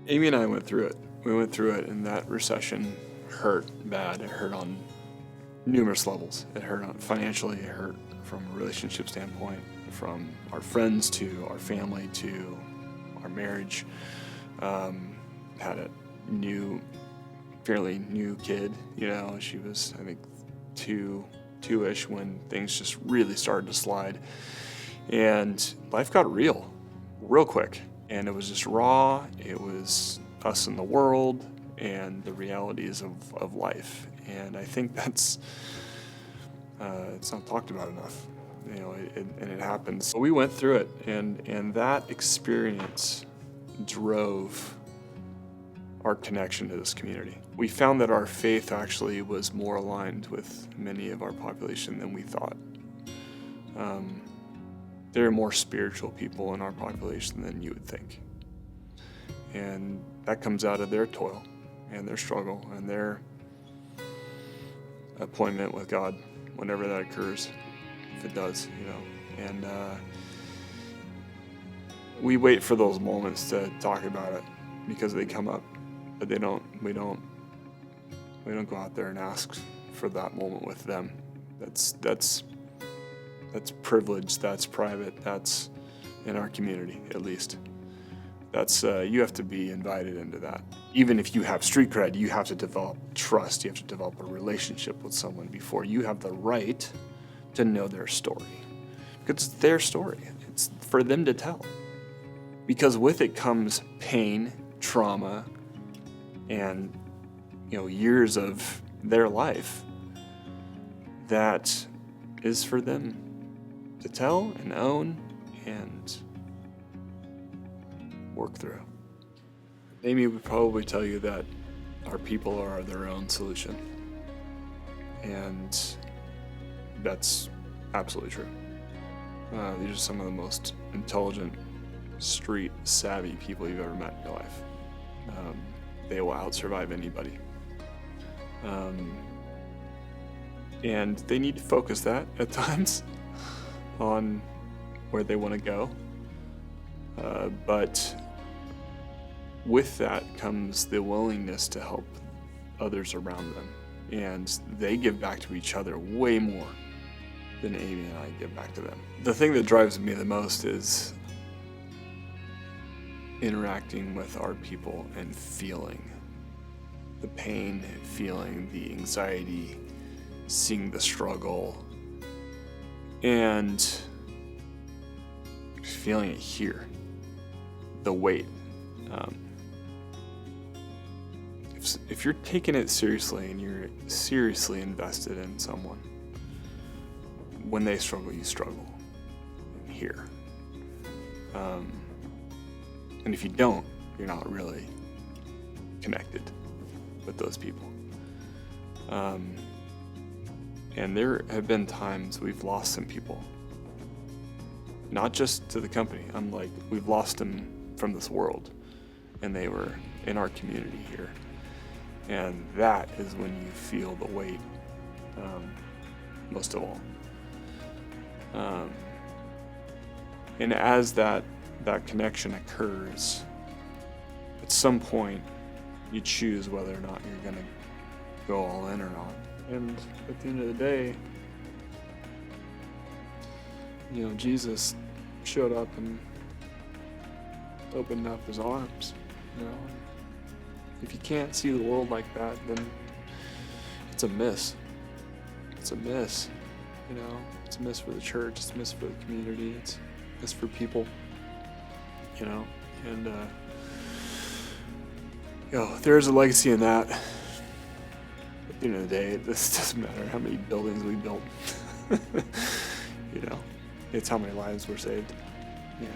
Amy and I went through it. We went through it, and that recession hurt bad. It hurt on numerous levels. It hurt on financially. It hurt from a relationship standpoint, from our friends to our family to our marriage. Had a fairly new kid. She was, I think, two-ish when things just really started to slide. And life got real quick. And it was just raw. It was us in the world and the realities of life. And I think that's, it's not talked about enough, and it happens. So we went through it, and that experience drove our connection to this community. We found that our faith actually was more aligned with many of our population than we thought. There are more spiritual people in our population than you would think. And that comes out of their toil and their struggle and their appointment with God, whenever that occurs, if it does, And we wait for those moments to talk about it because they come up, but we don't go out there and ask for that moment with them. That's privilege, that's private, that's in our community, at least. That's you have to be invited into that. Even if you have street cred, you have to develop trust. You have to develop a relationship with someone before you have the right to know their story. Because it's their story. It's for them to tell. Because with it comes pain, trauma, and years of their life that is for them to tell and own and work through. Amy would probably tell you that our people are their own solution. And that's absolutely true. These are some of the most intelligent, street savvy people you've ever met in your life. They will out-survive anybody. And they need to focus that at times on where they want to go. But with that comes the willingness to help others around them. And they give back to each other way more than Amy and I give back to them. The thing that drives me the most is interacting with our people and feeling the pain, feeling the anxiety, seeing the struggle, and feeling it here, the weight. If you're taking it seriously and you're seriously invested in someone, when they struggle, you struggle here. And if you don't, you're not really connected with those people. And there have been times we've lost some people. Not just to the company. We've lost them from this world. And they were in our community here. And that is when you feel the weight, most of all. And as that connection occurs, at some point, you choose whether or not you're going to go all in or not. And at the end of the day, Jesus showed up and opened up his arms. If you can't see the world like that, then it's a miss. It's a miss. It's a miss for the church. It's a miss for the community. It's a miss for people. And there's a legacy in that. At the end of the day, this doesn't matter how many buildings we built. It's how many lives were saved. Yeah.